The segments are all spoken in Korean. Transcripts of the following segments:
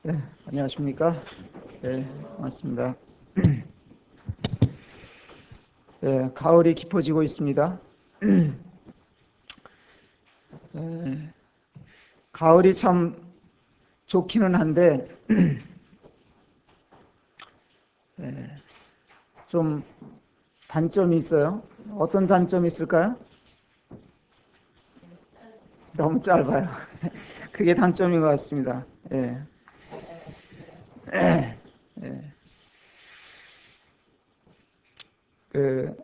네, 안녕하십니까? 네, 반갑습니다. 네, 가을이 깊어지고 있습니다. 네, 가을이 참 좋기는 한데, 네, 좀 단점이 있어요. 어떤 단점이 있을까요? 너무 짧아요. 그게 단점인 것 같습니다. 예, 예, 그,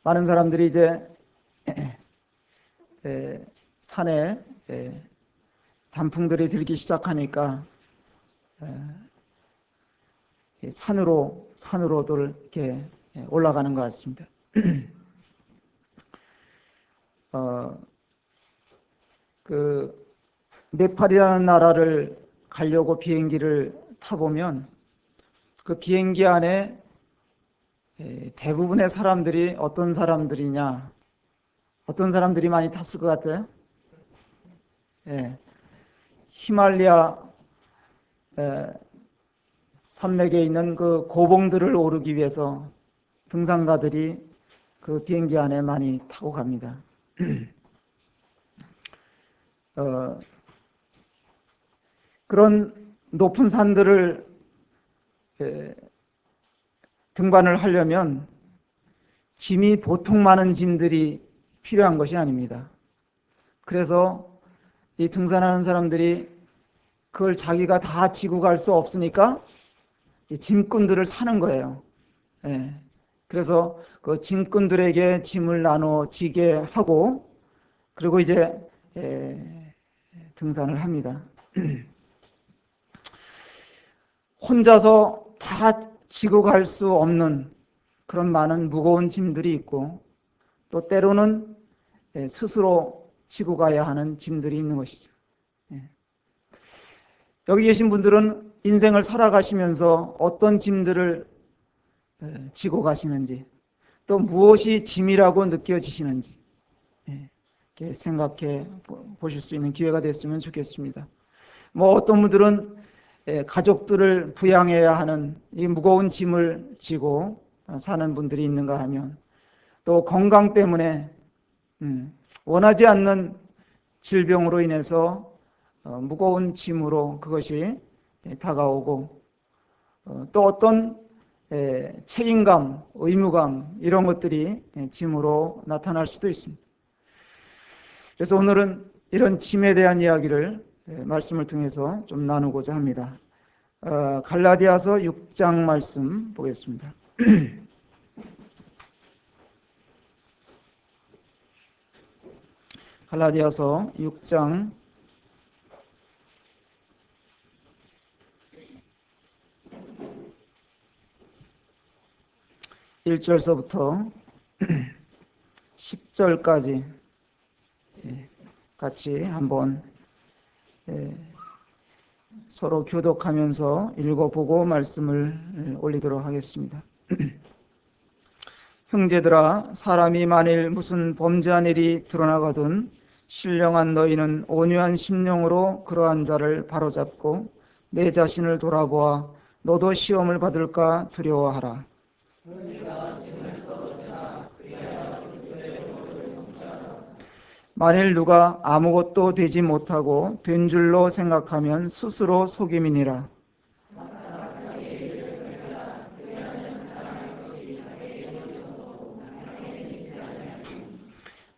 많은 사람들이 이제, 산에, 단풍들이 들기 시작하니까, 산으로들 이렇게 올라가는 것 같습니다. 어, 그 네팔이라는 나라를 가려고 비행기를 타보면 그 비행기 안에 대부분의 사람들이 어떤 사람들이냐, 어떤 사람들이 많이 탔을 것 같아요? 예, 히말리아 산맥에 있는 그 고봉들을 오르기 위해서 등산가들이 그 비행기 안에 많이 타고 갑니다. 어, 그런 높은 산들을 등반을 하려면 짐이 보통 많은 짐들이 필요한 것이 아닙니다. 그래서 이 등산하는 사람들이 그걸 자기가 다 지고 갈 수 없으니까 짐꾼들을 사는 거예요. 예. 그래서 그 짐꾼들에게 짐을 나눠 지게 하고 그리고 이제 등산을 합니다. 혼자서 다 지고 갈 수 없는 그런 많은 무거운 짐들이 있고 또 때로는 스스로 지고 가야 하는 짐들이 있는 것이죠. 여기 계신 분들은 인생을 살아가시면서 어떤 짐들을 지고 가시는지 또 무엇이 짐이라고 느껴지시는지 이렇게 생각해 보실 수 있는 기회가 됐으면 좋겠습니다. 뭐 어떤 분들은 가족들을 부양해야 하는 이 무거운 짐을 지고 사는 분들이 있는가 하면 또 건강 때문에 원하지 않는 질병으로 인해서 무거운 짐으로 그것이 다가오고 또 어떤 책임감, 의무감 이런 것들이 짐으로 나타날 수도 있습니다. 그래서 오늘은 이런 짐에 대한 이야기를 말씀을 통해서 좀 나누고자 합니다. 갈라디아서 6장 말씀 보겠습니다. 갈라디아서 6장 1절서부터 10절까지 같이 한번 서로 교독하면서 읽어보고 말씀을 올리도록 하겠습니다. 형제들아, 사람이 만일 무슨 범죄한 일이 드러나거든 신령한 너희는 온유한 심령으로 그러한 자를 바로잡고 내 자신을 돌아보아 너도 시험을 받을까 두려워하라. 만일 누가 아무것도 되지 못하고 된 줄로 생각하면 스스로 속임이니라.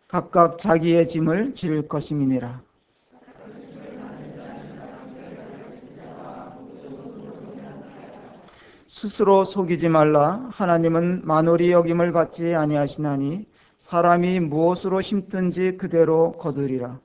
각각 자기의 짐을 질 것임이니라. 스스로 속이지 말라. 하나님은 만홀히 여김을 받지 아니하시나니 사람이 무엇으로 심든지 그대로 거두리라.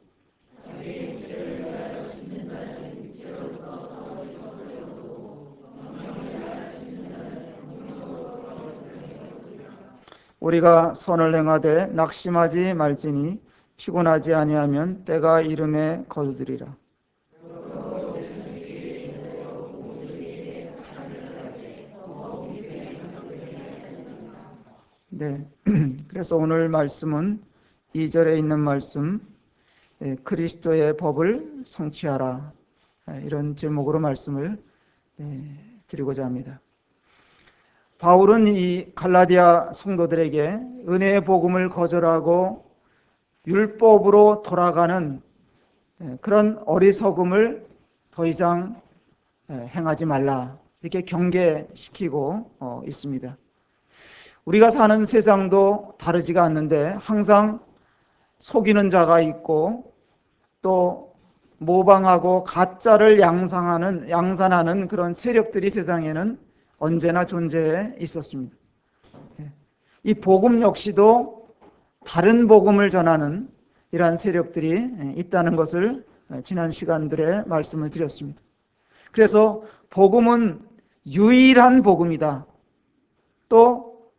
우리가 선을 행하되 낙심하지 말지니 피곤하지 아니하면 때가 이름에 거두리라. 네, 그래서 오늘 말씀은 2절에 있는 말씀, 그리스도의 법을 성취하라. 이런 제목으로 말씀을 드리고자 합니다. 바울은 이 갈라디아 성도들에게 은혜의 복음을 거절하고 율법으로 돌아가는 그런 어리석음을 더 이상 행하지 말라, 이렇게 경계시키고 있습니다. 우리가 사는 세상도 다르지가 않는데 항상 속이는 자가 있고 또 모방하고 가짜를 양산하는 그런 세력들이 세상에는 언제나 존재해 있었습니다. 이 복음 역시도 다른 복음을 전하는 이러한 세력들이 있다는 것을 지난 시간들에 말씀을 드렸습니다. 그래서 복음은 유일한 복음이다. 또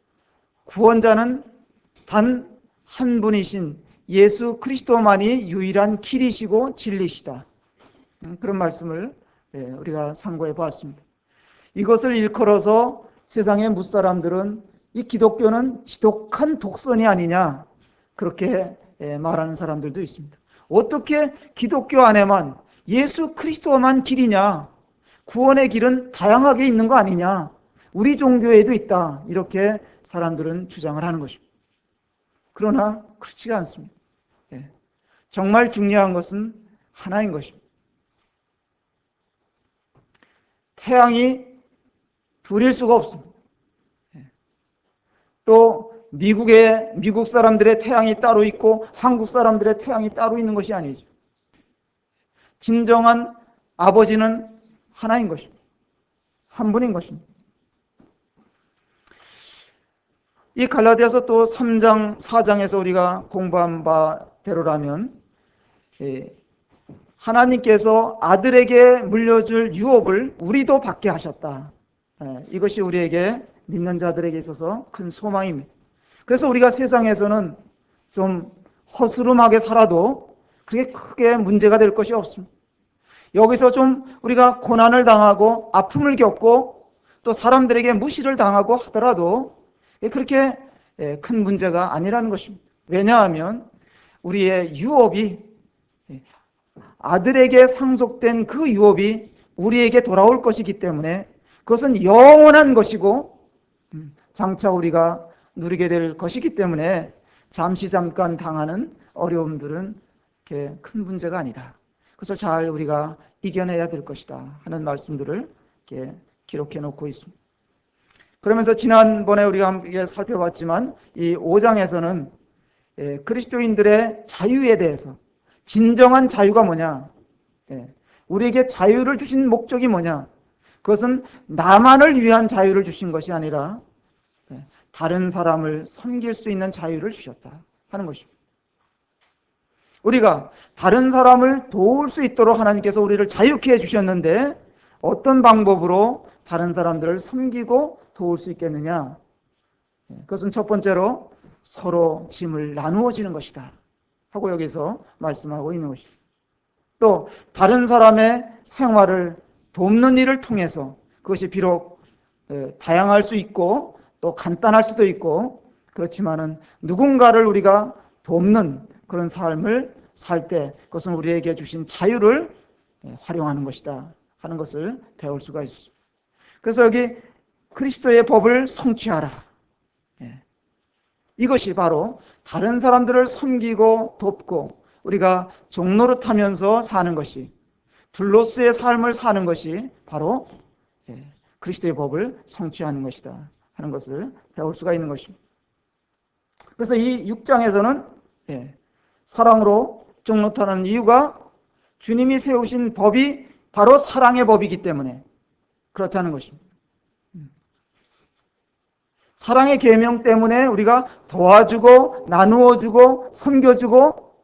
구원자는 단 한 분이신 예수 그리스도만이 유일한 길이시고 진리시다. 그런 말씀을 우리가 상고해 보았습니다. 이것을 일컬어서 세상의 무사람들은 이 기독교는 지독한 독선이 아니냐, 그렇게 말하는 사람들도 있습니다. 어떻게 기독교 안에만 예수 그리스도만 길이냐, 구원의 길은 다양하게 있는 거 아니냐, 우리 종교에도 있다, 이렇게 사람들은 주장을 하는 것입니다. 그러나 그렇지가 않습니다. 정말 중요한 것은 하나인 것입니다. 태양이 둘일 수가 없습니다. 또 미국 사람들의 태양이 따로 있고 한국 사람들의 태양이 따로 있는 것이 아니죠. 진정한 아버지는 하나인 것입니다. 한 분인 것입니다. 이 갈라디아서 또 3장, 4장에서 우리가 공부한 바대로라면 하나님께서 아들에게 물려줄 유업을 우리도 받게 하셨다. 이것이 우리에게 믿는 자들에게 있어서 큰 소망입니다. 그래서 우리가 세상에서는 좀 허스름하게 살아도 그게 크게 문제가 될 것이 없습니다. 여기서 좀 우리가 고난을 당하고 아픔을 겪고 또 사람들에게 무시를 당하고 하더라도 그렇게 큰 문제가 아니라는 것입니다. 왜냐하면 우리의 유업이, 아들에게 상속된 그 유업이 우리에게 돌아올 것이기 때문에 그것은 영원한 것이고 장차 우리가 누리게 될 것이기 때문에 잠깐 당하는 어려움들은 이렇게 큰 문제가 아니다. 그것을 잘 우리가 이겨내야 될 것이다 하는 말씀들을 이렇게 기록해 놓고 있습니다. 그러면서 지난번에 우리가 함께 살펴봤지만 이 5장에서는 그리스도인들의 자유에 대해서, 진정한 자유가 뭐냐, 우리에게 자유를 주신 목적이 뭐냐, 그것은 나만을 위한 자유를 주신 것이 아니라 다른 사람을 섬길 수 있는 자유를 주셨다 하는 것입니다. 우리가 다른 사람을 도울 수 있도록 하나님께서 우리를 자유케 해주셨는데 어떤 방법으로 다른 사람들을 섬기고 도울 수 있겠느냐? 그것은 첫 번째로 서로 짐을 나누어지는 것이다 하고 여기서 말씀하고 있는 것이다. 또 다른 사람의 생활을 돕는 일을 통해서, 그것이 비록 다양할 수 있고 또 간단할 수도 있고 그렇지만은 누군가를 우리가 돕는 그런 삶을 살 때 그것은 우리에게 주신 자유를 활용하는 것이다 하는 것을 배울 수가 있습니다. 그래서 여기 그리스도의 법을 성취하라. 이것이 바로 다른 사람들을 섬기고 돕고 우리가 종노릇하면서 사는 것이, 둘로스의 삶을 사는 것이 바로 그리스도의 법을 성취하는 것이다 하는 것을 배울 수가 있는 것입니다. 그래서 이 6장에서는 사랑으로 종노릇하는 이유가 주님이 세우신 법이 바로 사랑의 법이기 때문에 그렇다는 것입니다. 사랑의 계명 때문에 우리가 도와주고 나누어주고 섬겨주고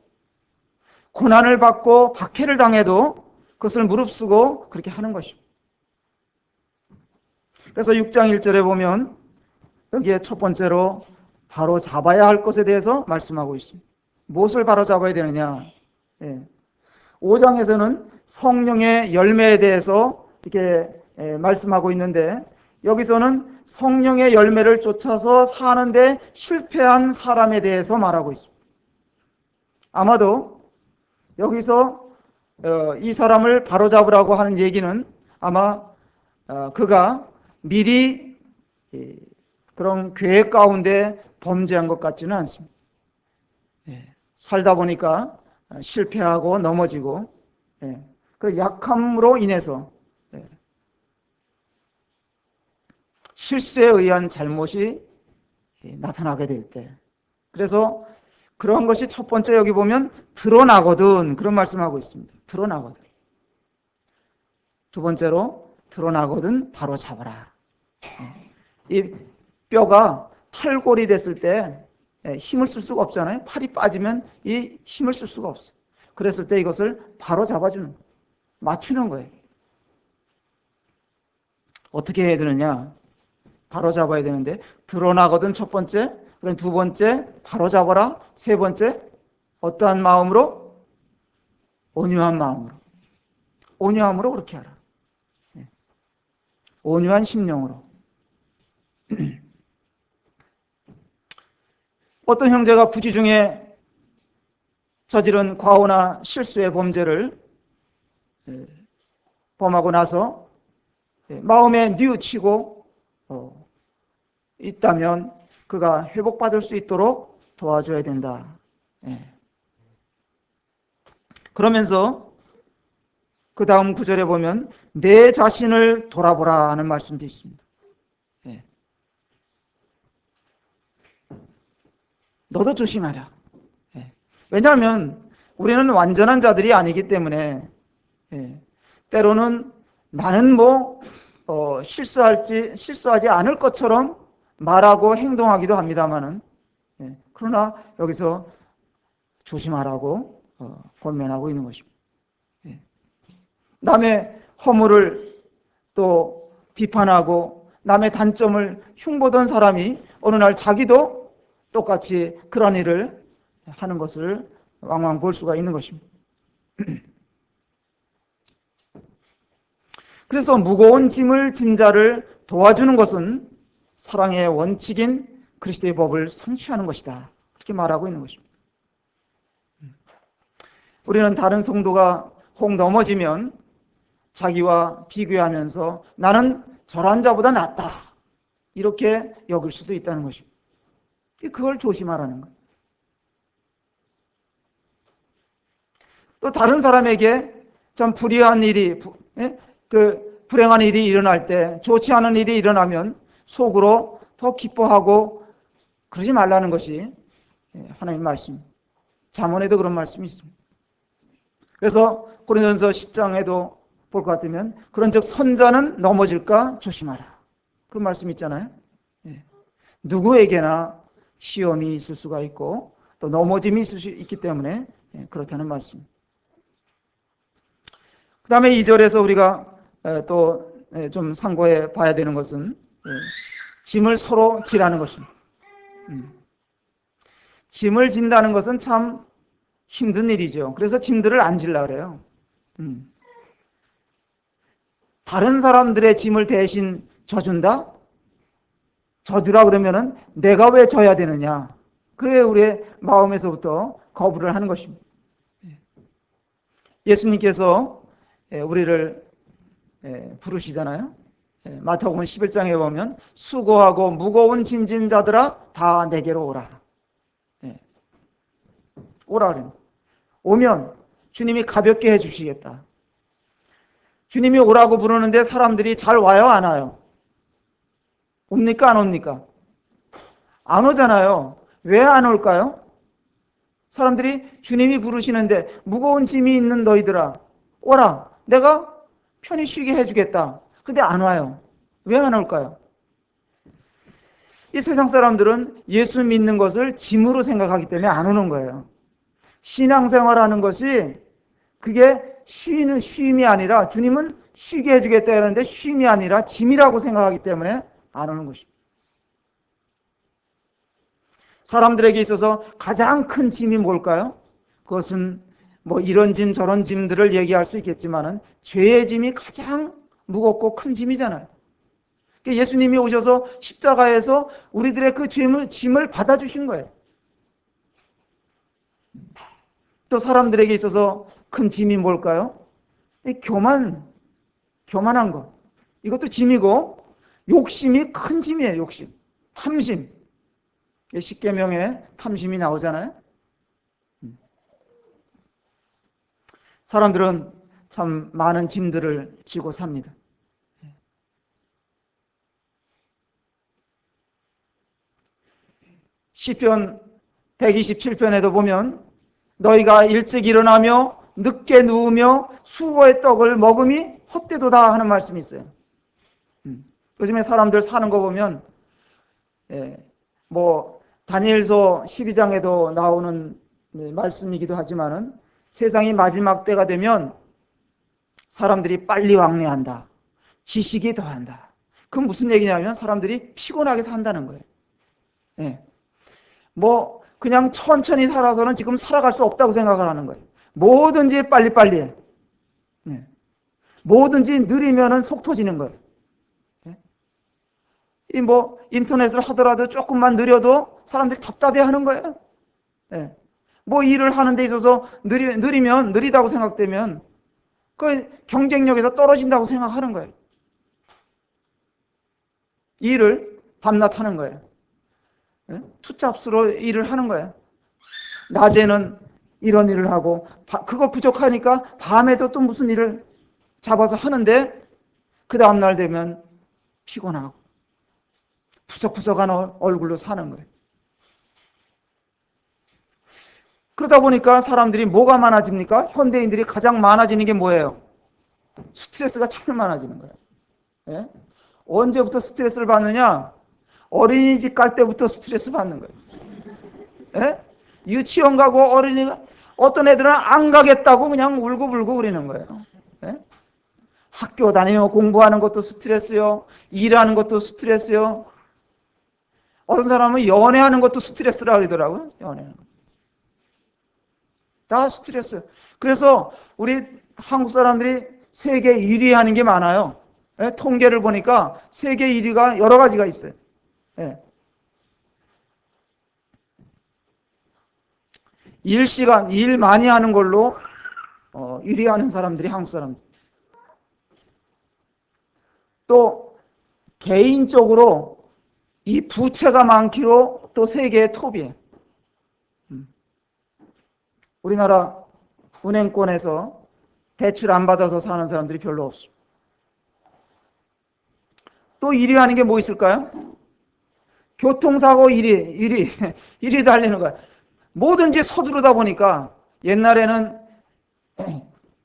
고난을 받고 박해를 당해도 그것을 무릅쓰고 그렇게 하는 것입니다. 그래서 6장 1절에 보면 여기에 첫 번째로 바로 잡아야 할 것에 대해서 말씀하고 있습니다. 무엇을 바로 잡아야 되느냐? 5장에서는 성령의 열매에 대해서 이렇게 말씀하고 있는데 여기서는 성령의 열매를 쫓아서 사는데 실패한 사람에 대해서 말하고 있습니다. 아마도 여기서 이 사람을 바로잡으라고 하는 얘기는 아마 그가 미리 그런 계획 가운데 범죄한 것 같지는 않습니다. 살다 보니까 실패하고 넘어지고 그 약함으로 인해서 실수에 의한 잘못이 나타나게 될 때, 그래서 그런 것이 첫 번째 여기 보면 드러나거든, 그런 말씀하고 있습니다. 드러나거든. 두 번째로 드러나거든 바로 잡아라. 이 뼈가 탈골이 됐을 때 힘을 쓸 수가 없잖아요. 팔이 빠지면 이 힘을 쓸 수가 없어요. 그랬을 때 이것을 바로 잡아주는 거예요. 맞추는 거예요. 어떻게 해야 되느냐? 바로 잡아야 되는데, 드러나거든 첫 번째, 그다음 두 번째 바로 잡아라, 세 번째 어떠한 마음으로? 온유한 마음으로. 온유함으로 그렇게 하라. 온유한 심령으로. 어떤 형제가 부지 중에 저지른 과오나 실수의 범죄를 범하고 나서 마음에 뉘우치고 있다면 그가 회복받을 수 있도록 도와줘야 된다. 그러면서 그 다음 구절에 보면 내 자신을 돌아보라 하는 말씀도 있습니다. 너도 조심하라. 왜냐하면 우리는 완전한 자들이 아니기 때문에 때로는 나는 실수하지 않을 것처럼 말하고 행동하기도 합니다만은, 그러나 여기서 조심하라고 권면하고 있는 것입니다. 남의 허물을 또 비판하고 남의 단점을 흉보던 사람이 어느 날 자기도 똑같이 그런 일을 하는 것을 왕왕 볼 수가 있는 것입니다. 그래서 무거운 짐을 진 자를 도와주는 것은 사랑의 원칙인 그리스도의 법을 성취하는 것이다. 그렇게 말하고 있는 것입니다. 우리는 다른 성도가 혹 넘어지면 자기와 비교하면서 나는 저런 자보다 낫다, 이렇게 여길 수도 있다는 것입니다. 그걸 조심하라는 거예요. 또 다른 사람에게 참 불의한 일이, 불행한 일이 일어날 때, 좋지 않은 일이 일어나면 속으로 더 기뻐하고 그러지 말라는 것이 하나님 말씀. 잠언에도 그런 말씀이 있습니다. 그래서 고린도전서 10장에도 볼 것 같으면 그런즉 선자는 넘어질까 조심하라, 그런 말씀이 있잖아요. 누구에게나 시험이 있을 수가 있고 또 넘어짐이 있을 수 있기 때문에 그렇다는 말씀. 그 다음에 2절에서 우리가 또 좀 상고해 봐야 되는 것은 짐을 서로 지라는 것입니다. 짐을 진다는 것은 참 힘든 일이죠. 그래서 짐들을 안 질라 그래요. 다른 사람들의 짐을 대신 져준다? 져주라 그러면은 내가 왜 져야 되느냐? 그래 우리의 마음에서부터 거부를 하는 것입니다. 예수님께서 우리를 부르시잖아요. 마태복음 11장에 보면 수고하고 무거운 짐진 자들아 다 내게로 오라. 오라 그래요. 오면 주님이 가볍게 해주시겠다. 주님이 오라고 부르는데 사람들이 잘 와요, 안 와요? 옵니까, 안 옵니까? 안 오잖아요. 왜 안 올까요? 사람들이 주님이 부르시는데 무거운 짐이 있는 너희들아 오라, 내가 편히 쉬게 해주겠다. 근데 안 와요. 왜 안 올까요? 이 세상 사람들은 예수 믿는 것을 짐으로 생각하기 때문에 안 오는 거예요. 신앙생활하는 것이 그게 쉼이 아니라, 주님은 쉬게 해주겠다 하는데 쉼이 아니라 짐이라고 생각하기 때문에 안 오는 것입니다. 사람들에게 있어서 가장 큰 짐이 뭘까요? 그것은 이런 짐 저런 짐들을 얘기할 수 있겠지만은 죄의 짐이 가장 무겁고 큰 짐이잖아요. 예수님이 오셔서 십자가에서 우리들의 그 짐을 받아주신 거예요. 또 사람들에게 있어서 큰 짐이 뭘까요? 이 교만한 거. 이것도 짐이고, 욕심이 큰 짐이에요, 욕심. 탐심. 십계명에 탐심이 나오잖아요. 사람들은 참 많은 짐들을 지고 삽니다. 시편 127편에도 보면 너희가 일찍 일어나며 늦게 누우며 수고의 떡을 먹음이 헛되도다 하는 말씀이 있어요. 요즘에 사람들 사는 거 보면 뭐 다니엘서 12장에도 나오는 말씀이기도 하지만은 세상이 마지막 때가 되면 사람들이 빨리 왕래한다. 지식이 더한다. 그건 무슨 얘기냐면 사람들이 피곤하게 산다는 거예요. 뭐 그냥 천천히 살아서는 지금 살아갈 수 없다고 생각을 하는 거예요. 뭐든지 빨리빨리 해. 뭐든지 느리면은 속 터지는 거예요. 이 뭐 인터넷을 하더라도 조금만 느려도 사람들이 답답해 하는 거예요. 뭐 일을 하는 데 있어서 느리면 느리다고 생각되면 그 경쟁력에서 떨어진다고 생각하는 거예요. 일을 밤낮 하는 거예요. 투잡스로 일을 하는 거예요. 낮에는 이런 일을 하고 그거 부족하니까 밤에도 또 무슨 일을 잡아서 하는데 그 다음날 되면 피곤하고 푸석푸석한 얼굴로 사는 거예요. 그러다 보니까 사람들이 뭐가 많아집니까? 현대인들이 가장 많아지는 게 뭐예요? 스트레스가 참 많아지는 거예요. 언제부터 스트레스를 받느냐? 어린이집 갈 때부터 스트레스 받는 거예요. 유치원 가고 어떤 애들은 안 가겠다고 그냥 울고불고 그러는 거예요. 학교 다니고 공부하는 것도 스트레스요. 일하는 것도 스트레스요. 어떤 사람은 연애하는 것도 스트레스라 그러더라고요. 연애하는 거. 다 스트레스. 그래서 우리 한국 사람들이 세계 1위 하는 게 많아요. 통계를 보니까 세계 1위가 여러 가지가 있어요. 일 많이 하는 걸로 1위 하는 사람들이 한국 사람들. 또 개인적으로 이 부채가 많기로 또 세계의 톱이에요. 우리나라 은행권에서 대출 안 받아서 사는 사람들이 별로 없어요. 또 1위 하는 게 뭐 있을까요? 교통사고 1위 달리는 거야. 뭐든지 서두르다 보니까 옛날에는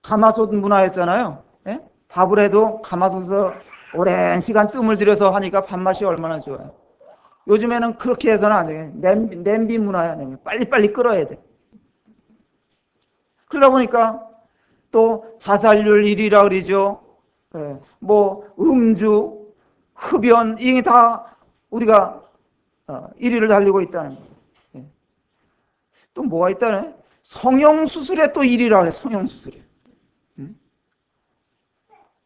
가마솥 문화였잖아요. 밥을 해도 가마솥에서 오랜 시간 뜸을 들여서 하니까 밥맛이 얼마나 좋아요. 요즘에는 그렇게 해서는 안 돼. 냄비 문화야. 빨리빨리 끓어야 돼. 그러다 보니까 또 자살률 1위라 그러죠. 뭐 음주, 흡연 이게 다 우리가 1위를 달리고 있다는 거예요. 또 뭐가 있다네? 성형수술에 또 1위라 그래. 성형수술에.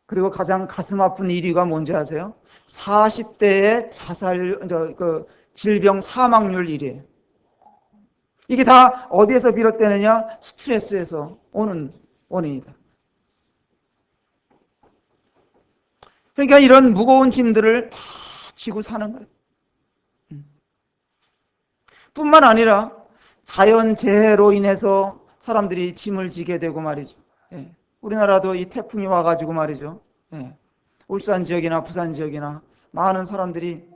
그리고 가장 가슴 아픈 1위가 뭔지 아세요? 40대의 질병 사망률 1위예요. 이게 다 어디에서 비롯되느냐? 스트레스에서 오는 원인이다. 그러니까 이런 무거운 짐들을 다 지고 사는 거예요. 뿐만 아니라 자연재해로 인해서 사람들이 짐을 지게 되고 말이죠. 우리나라도 이 태풍이 와가지고 말이죠. 울산 지역이나 부산 지역이나 많은 사람들이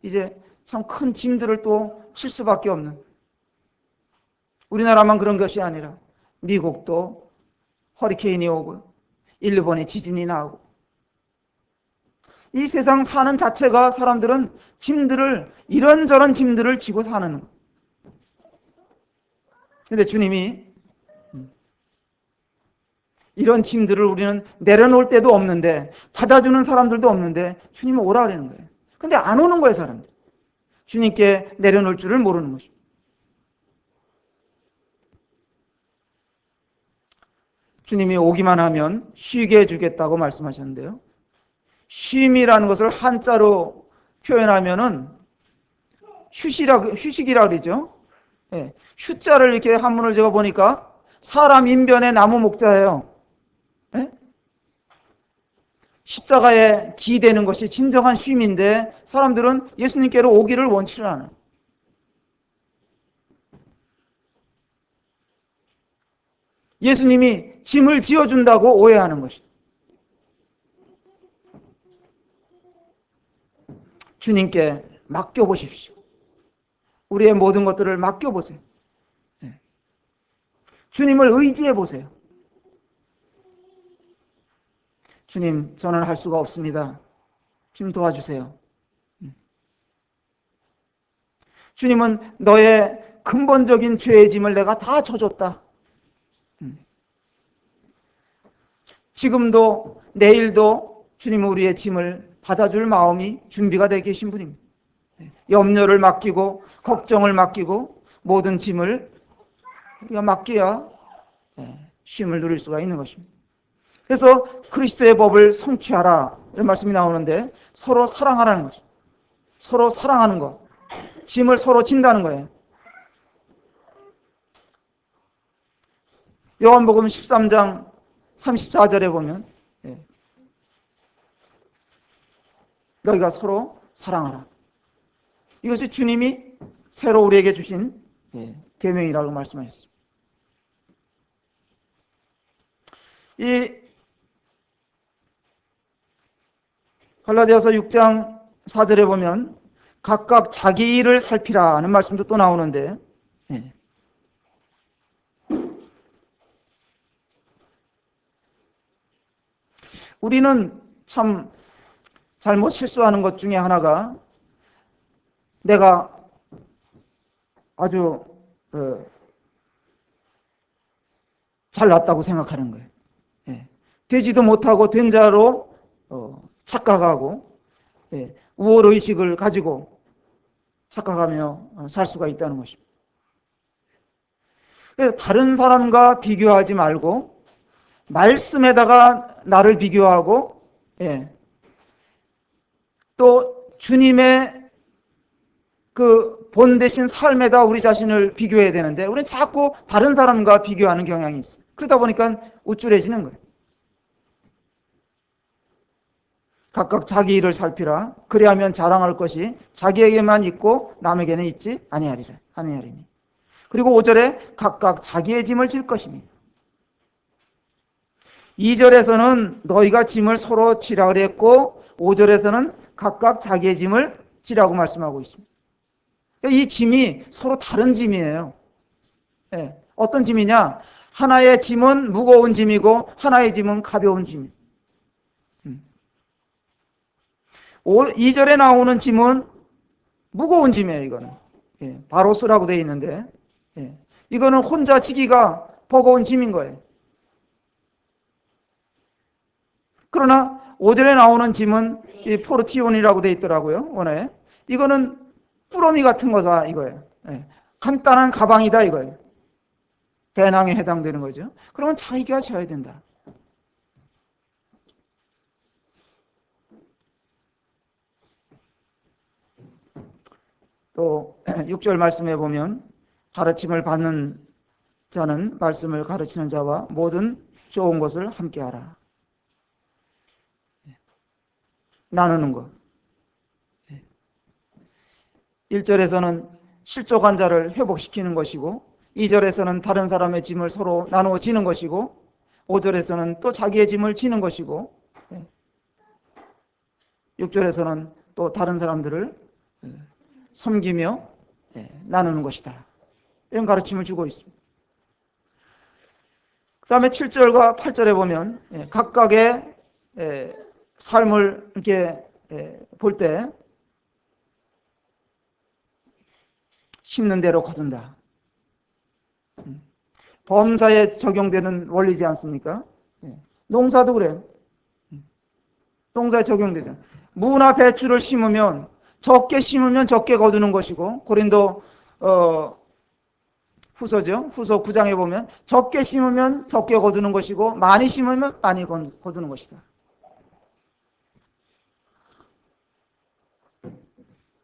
이제 참 큰 짐들을 또 칠 수밖에 없는, 우리나라만 그런 것이 아니라 미국도 허리케인이 오고 일본에 지진이 나고 이 세상 사는 자체가 사람들은 이런저런 짐들을 지고 사는 거예요. 근데 주님이 이런 짐들을 우리는 내려놓을 때도 없는데 받아주는 사람들도 없는데 주님은 오라 그러는 거예요. 근데 안 오는 거예요, 사람들. 주님께 내려놓을 줄을 모르는 거죠. 주님이 오기만 하면 쉬게 해주겠다고 말씀하셨는데요. 쉼이라는 것을 한자로 표현하면은 휴식이라 그러죠. 휴자를 이렇게 한문을 적어 보니까 사람 인변의 나무 목자예요. 예? 십자가에 기대는 것이 진정한 쉼인데 사람들은 예수님께로 오기를 원치를 않아요. 예수님이 짐을 지어준다고 오해하는 것이죠. 주님께 맡겨보십시오. 우리의 모든 것들을 맡겨보세요. 주님을 의지해보세요. 주님, 저는 할 수가 없습니다. 주님 도와주세요. 주님은 너의 근본적인 죄의 짐을 내가 다 져줬다. 지금도 내일도 주님은 우리의 짐을 받아줄 마음이 준비가 되어 계신 분입니다. 염려를 맡기고 걱정을 맡기고 모든 짐을 우리가 맡겨야 쉼을 누릴 수가 있는 것입니다. 그래서 그리스도의 법을 성취하라 이런 말씀이 나오는데 서로 사랑하라는 것이죠. 서로 사랑하는 것. 짐을 서로 진다는 거예요. 요한복음 13장 34절에 보면 너희가 서로 사랑하라. 이것이 주님이 새로 우리에게 주신 계명이라고 말씀하셨습니다. 이 갈라디아서 6장 4절에 보면 각각 자기 일을 살피라는 말씀도 또 나오는데 우리는 참 잘못 실수하는 것 중에 하나가 내가 아주 잘났다고 생각하는 거예요. 되지도 못하고 된 자로 착각하고 우월의식을 가지고 착각하며 살 수가 있다는 것입니다. 그래서 다른 사람과 비교하지 말고 말씀에다가 나를 비교하고 또 주님의 그 본되신 삶에다 우리 자신을 비교해야 되는데 우리는 자꾸 다른 사람과 비교하는 경향이 있어요. 그러다 보니까 우쭐해지는 거예요. 각각 자기 일을 살피라. 그리하면 자랑할 것이 자기에게만 있고 남에게는 있지 아니하리니. 그리고 5절에 각각 자기의 짐을 질 것입니다. 2절에서는 너희가 짐을 서로 지라 그랬고 5절에서는 각각 자기의 짐을 지라고 말씀하고 있습니다. 이 짐이 서로 다른 짐이에요. 어떤 짐이냐? 하나의 짐은 무거운 짐이고 하나의 짐은 가벼운 짐입니다. 2절에 나오는 짐은 무거운 짐이에요. 이거는 바로스라고 되어 있는데 이거는 혼자 지기가 버거운 짐인 거예요. 그러나 5절에 나오는 짐은 포르티온이라고 되어 있더라고요. 원어에. 이거는 꾸러미 같은 거다 이거예요. 간단한 가방이다 이거예요. 배낭에 해당되는 거죠. 그러면 자기가 져야 된다. 또 6절 말씀에 보면 가르침을 받는 자는 말씀을 가르치는 자와 모든 좋은 것을 함께하라. 나누는 것. 1절에서는 실족한 자를 회복시키는 것이고 2절에서는 다른 사람의 짐을 서로 나누어 지는 것이고 5절에서는 또 자기의 짐을 지는 것이고 6절에서는 또 다른 사람들을 섬기며 나누는 것이다. 이런 가르침을 주고 있습니다. 그 다음에 7절과 8절에 보면 각각의 삶을 이렇게 볼 때 심는 대로 거둔다. 범사에 적용되는 원리지 않습니까? 농사도 그래요. 농사에 적용되죠. 무나 배추를 심으면 적게 심으면 적게 거두는 것이고 고린도 후서죠. 후서 9장에 보면 적게 심으면 적게 거두는 것이고 많이 심으면 많이 거두는 것이다.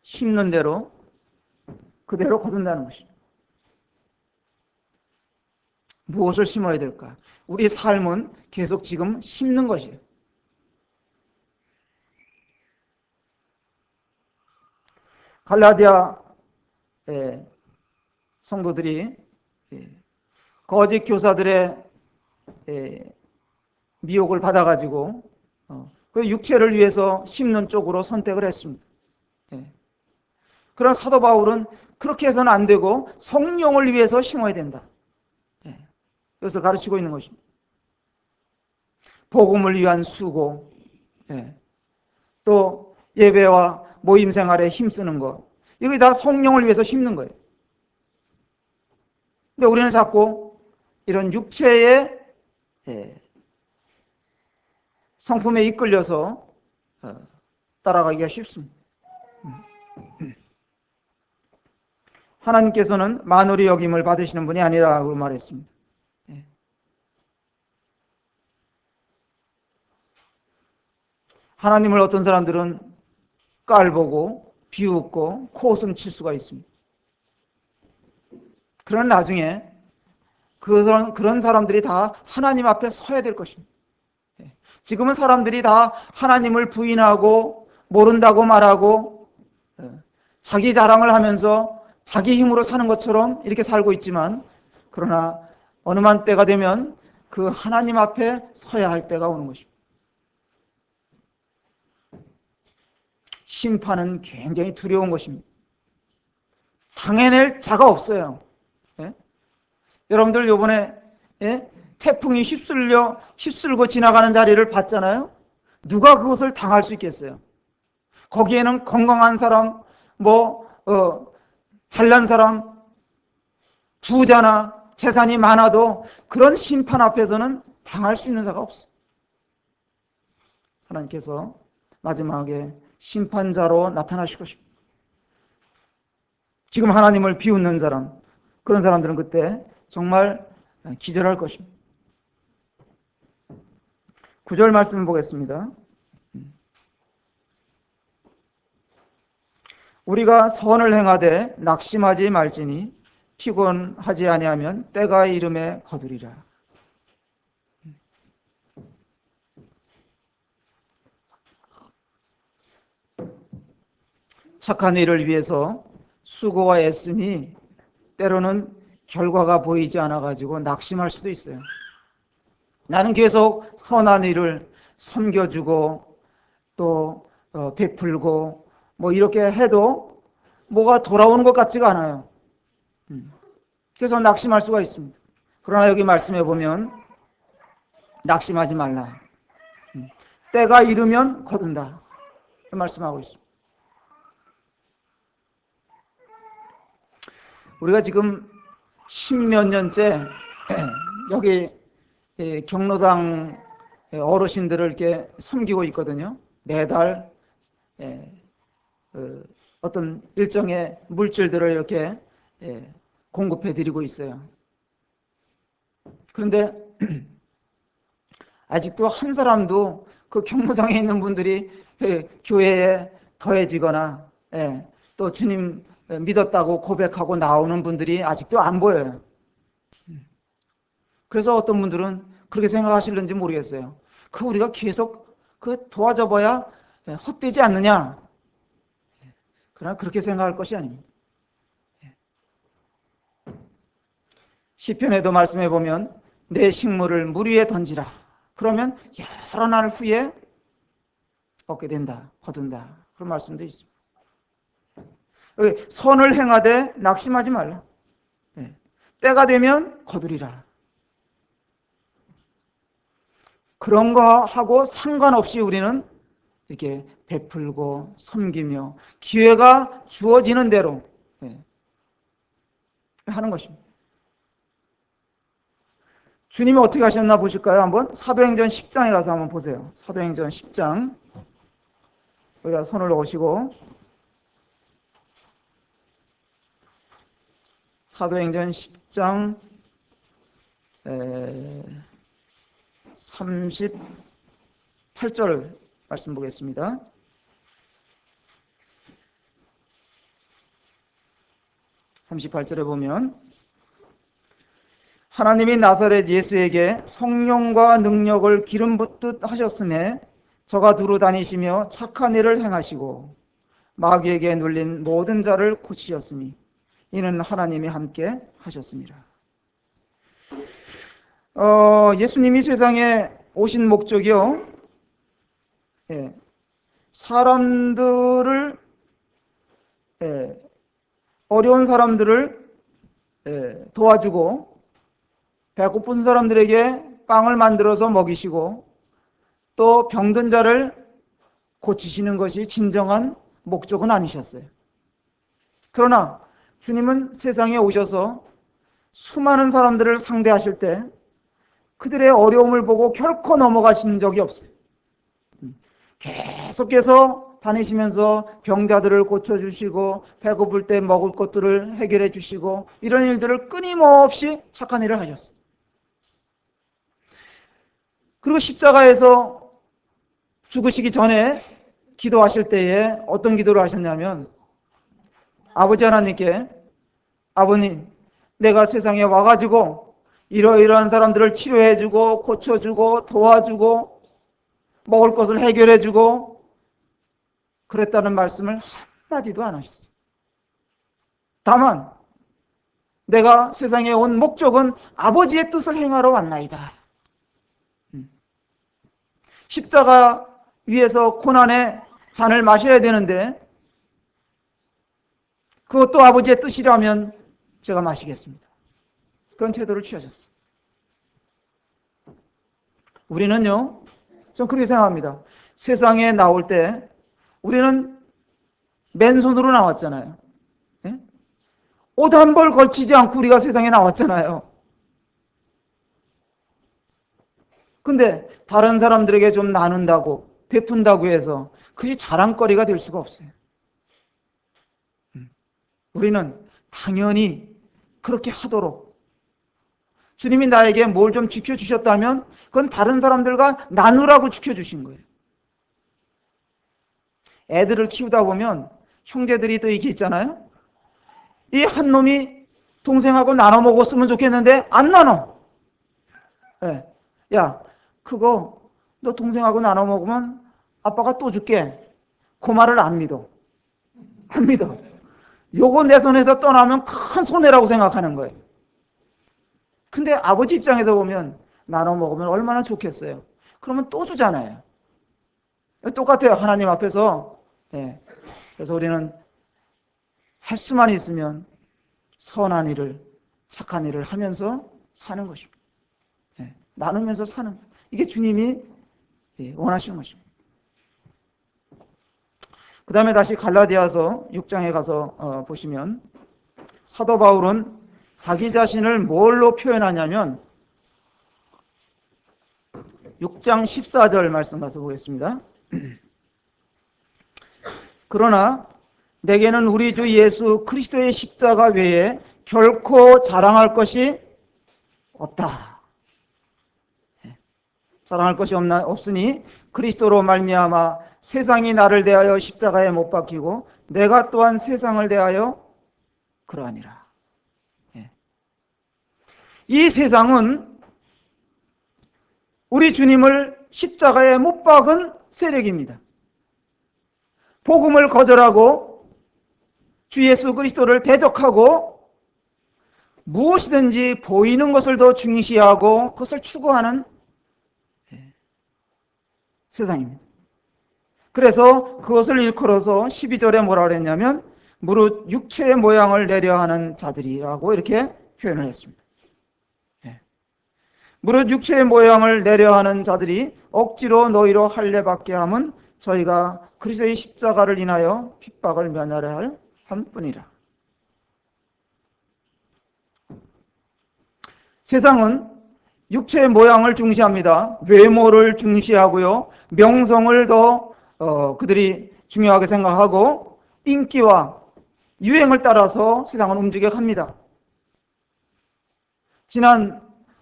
심는 대로 그대로 거둔다는 것입니다. 무엇을 심어야 될까? 우리 삶은 계속 지금 심는 것이에요. 갈라디아 성도들이 거짓 교사들의 미혹을 받아가지고 그 육체를 위해서 심는 쪽으로 선택을 했습니다. 그러나 사도 바울은 그렇게 해서는 안 되고 성령을 위해서 심어야 된다. 그래서 가르치고 있는 것입니다. 복음을 위한 수고, 또 예배와 모임 생활에 힘쓰는 것, 이게 다 성령을 위해서 심는 거예요. 근데 우리는 자꾸 이런 육체의 성품에 이끌려서 따라가기가 쉽습니다. 하나님께서는 만홀히 여김을 받으시는 분이 아니라고 말했습니다. 하나님을 어떤 사람들은 깔보고 비웃고 코웃음 칠 수가 있습니다. 그러나 나중에 그런 사람들이 다 하나님 앞에 서야 될 것입니다. 지금은 사람들이 다 하나님을 부인하고 모른다고 말하고 자기 자랑을 하면서 자기 힘으로 사는 것처럼 이렇게 살고 있지만, 그러나 어느만 때가 되면 그 하나님 앞에 서야 할 때가 오는 것입니다. 심판은 굉장히 두려운 것입니다. 당해낼 자가 없어요. 여러분들 요번에 태풍이 휩쓸고 지나가는 자리를 봤잖아요. 누가 그것을 당할 수 있겠어요? 거기에는 건강한 사람, 잘난 사람, 부자나 재산이 많아도 그런 심판 앞에서는 당할 수 있는 자가 없어요. 하나님께서 마지막에 심판자로 나타나실 것입니다. 지금 하나님을 비웃는 사람, 그런 사람들은 그때 정말 기절할 것입니다. 9절 말씀을 보겠습니다. 우리가 선을 행하되 낙심하지 말지니 피곤하지 아니하면 때가 이름에 거두리라. 착한 일을 위해서 수고와 애씀이 때로는 결과가 보이지 않아가지고 낙심할 수도 있어요. 나는 계속 선한 일을 섬겨주고 또 베풀고 이렇게 해도 뭐가 돌아오는 것 같지가 않아요. 그래서 낙심할 수가 있습니다. 그러나 여기 말씀해 보면 낙심하지 말라. 때가 이르면 거둔다. 말씀하고 있습니다. 우리가 지금 10몇 년째 여기 경로당 어르신들을 이렇게 섬기고 있거든요. 매달 어떤 일정의 물질들을 이렇게 공급해 드리고 있어요. 그런데 아직도 한 사람도 그 경로당에 있는 분들이 교회에 더해지거나 또 주님 믿었다고 고백하고 나오는 분들이 아직도 안 보여요. 그래서 어떤 분들은 그렇게 생각하실는지 모르겠어요. 우리가 계속 도와줘봐야 헛되지 않느냐. 그러나 그렇게 생각할 것이 아닙니다. 시편에도 말씀해 보면 내 식물을 물 위에 던지라. 그러면 여러 날 후에 얻게 된다. 거둔다. 그런 말씀도 있습니다. 선을 행하되 낙심하지 말라. 때가 되면 거두리라. 그런 거 하고 상관없이 우리는 이렇게 베풀고 섬기며 기회가 주어지는 대로 하는 것입니다. 주님이 어떻게 하셨나 보실까요? 한번 사도행전 10장에 가서 한번 보세요. 사도행전 10장. 여기다 손을 놓으시고 사도행전 10장 38절 말씀 보겠습니다. (38절에) 보면 하나님이 나사렛 예수에게 성령과 능력을 기름 붓듯 하셨음에 저가 두루 다니시며 착한 일을 행하시고 마귀에게 눌린 모든 자를 고치셨으니 이는 하나님이 함께 하셨습니다. 예수님이 세상에 오신 목적이요, 사람들을, 어려운 사람들을 도와주고 배고픈 사람들에게 빵을 만들어서 먹이시고 또 병든 자를 고치시는 것이 진정한 목적은 아니셨어요. 그러나 주님은 세상에 오셔서 수많은 사람들을 상대하실 때 그들의 어려움을 보고 결코 넘어가신 적이 없어요. 계속해서 다니시면서 병자들을 고쳐주시고 배고플 때 먹을 것들을 해결해 주시고 이런 일들을 끊임없이 착한 일을 하셨어요. 그리고 십자가에서 죽으시기 전에 기도하실 때에 어떤 기도를 하셨냐면 아버지 하나님께, 아버님, 내가 세상에 와가지고 이러이러한 사람들을 치료해주고 고쳐주고 도와주고 먹을 것을 해결해주고 그랬다는 말씀을 한마디도 안 하셨어요. 다만 내가 세상에 온 목적은 아버지의 뜻을 행하러 왔나이다. 십자가 위에서 고난의 잔을 마셔야 되는데 그것도 아버지의 뜻이라면 제가 마시겠습니다. 그런 태도를 취하셨어요. 우리는요, 전 그렇게 생각합니다. 세상에 나올 때 우리는 맨손으로 나왔잖아요. 옷 한 벌 걸치지 않고 우리가 세상에 나왔잖아요. 근데 다른 사람들에게 좀 나눈다고 베푼다고 해서 그게 자랑거리가 될 수가 없어요. 우리는 당연히 그렇게 하도록, 주님이 나에게 뭘 좀 지켜주셨다면 그건 다른 사람들과 나누라고 지켜주신 거예요. 애들을 키우다 보면 형제들이 또 이게 있잖아요. 이 한 놈이 동생하고 나눠 먹었으면 좋겠는데 안 나눠. 야, 그거 너 동생하고 나눠 먹으면 아빠가 또 줄게. 그 말을 안 믿어. 안 믿어. 요거 내 손에서 떠나면 큰 손해라고 생각하는 거예요. 근데 아버지 입장에서 보면 나눠 먹으면 얼마나 좋겠어요. 그러면 또 주잖아요. 똑같아요. 하나님 앞에서. 그래서 우리는 할 수만 있으면 선한 일을, 착한 일을 하면서 사는 것입니다. 나누면서 사는 것. 이게 주님이 원하시는 것입니다. 그 다음에 다시 갈라디아서 6장에 가서 보시면 사도 바울은 자기 자신을 뭘로 표현하냐면 6장 14절 말씀 가서 보겠습니다. 그러나 내게는 우리 주 예수 그리스도의 십자가 외에 결코 자랑할 것이 없다. 자랑할 것이 없으니 그리스도로 말미암아 세상이 나를 대하여 십자가에 못 박히고 내가 또한 세상을 대하여 그러하니라. 이 세상은 우리 주님을 십자가에 못 박은 세력입니다. 복음을 거절하고 주 예수 그리스도를 대적하고 무엇이든지 보이는 것을 더 중시하고 그것을 추구하는 세상입니다. 그래서 그것을 일컬어서 12절에 뭐라 그랬냐면 무릇 육체의 모양을 내려 하는 자들이라고 이렇게 표현을 했습니다. 무릇 육체의 모양을 내려 하는 자들이 억지로 너희로 할례받게 함은 저희가 그리스도의 십자가를 인하여 핍박을 면하려 할 함뿐이라. 세상은 육체의 모양을 중시합니다. 외모를 중시하고요. 명성을 더 그들이 중요하게 생각하고 인기와 유행을 따라서 세상은 움직여갑니다. 지난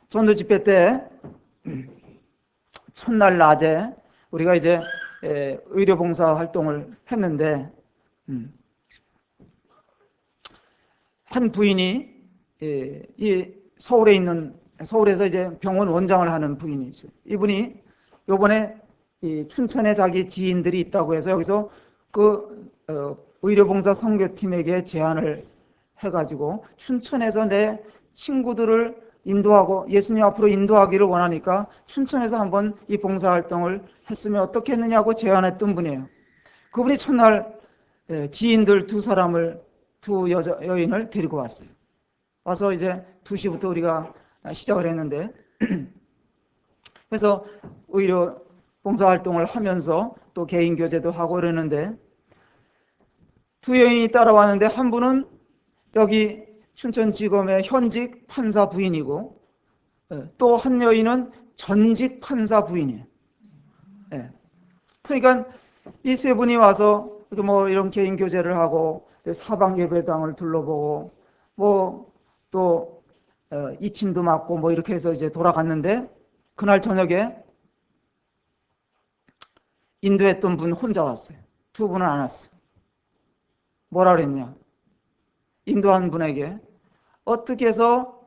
전도 집회 때 첫날 낮에 우리가 이제 의료봉사 활동을 했는데 한 부인이 이 서울에 있는 서울에서 이제 병원 원장을 하는 부인이 있어요. 이분이 요번에 이 춘천에 자기 지인들이 있다고 해서 여기서 그 의료봉사 선교팀에게 제안을 해가지고 춘천에서 내 친구들을 인도하고 예수님 앞으로 인도하기를 원하니까 춘천에서 한번 이 봉사활동을 했으면 어떻겠느냐고 제안했던 분이에요. 그분이 첫날 지인들 두 여인을 데리고 왔어요. 와서 이제 2시부터 우리가 시작을 했는데 그래서 의료 봉사활동을 하면서 또 개인교제도 하고 그러는데 두 여인이 따라왔는데 한 분은 여기 춘천지검의 현직 판사 부인이고 또 한 여인은 전직 판사 부인이에요. 그러니까 이 세 분이 와서 뭐 이런 개인 교제를 하고 사방 예배당을 둘러보고 뭐 또 이침도 맞고 뭐 이렇게 해서 이제 돌아갔는데 그날 저녁에 인도했던 분 혼자 왔어요. 두 분은 안 왔어요. 뭐라 그랬냐? 인도한 분에게 어떻게 해서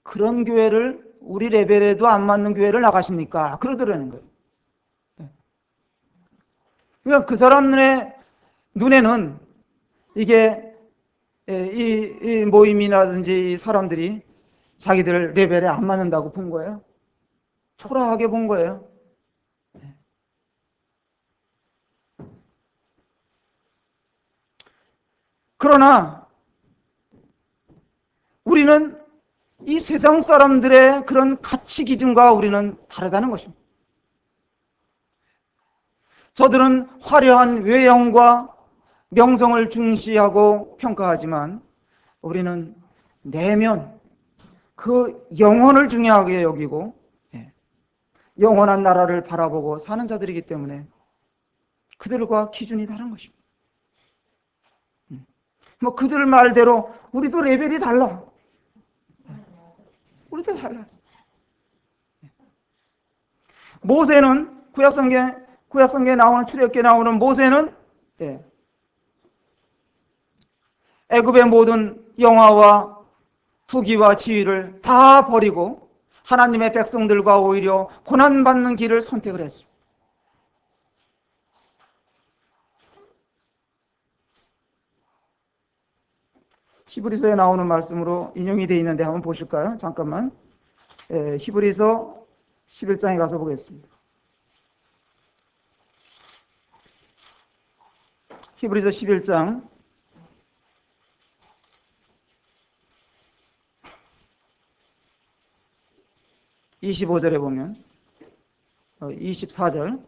그런 교회를 우리 레벨에도 안 맞는 교회를 나가십니까? 그러더라는 거예요. 그러니까 그 사람들의 눈에는 이게 이 모임이라든지 이 사람들이 자기들 레벨에 안 맞는다고 본 거예요. 초라하게 본 거예요. 그러나 우리는 이 세상 사람들의 그런 가치 기준과 우리는 다르다는 것입니다. 저들은 화려한 외형과 명성을 중시하고 평가하지만 우리는 내면 그 영혼을 중요하게 여기고 영원한 나라를 바라보고 사는 자들이기 때문에 그들과 기준이 다른 것입니다. 뭐 그들 말대로 우리도 레벨이 달라. 우리도 달라. 모세는 구약성경에 나오는 출애굽기에 나오는 모세는 애굽의 모든 영화와 부귀와 지위를 다 버리고 하나님의 백성들과 오히려 고난받는 길을 선택을 했습니다. 히브리서에 나오는 말씀으로 인용이 되어 있는데 한번 보실까요? 잠깐만. 히브리서 11장에 가서 보겠습니다. 히브리서 11장 25절에 보면 24절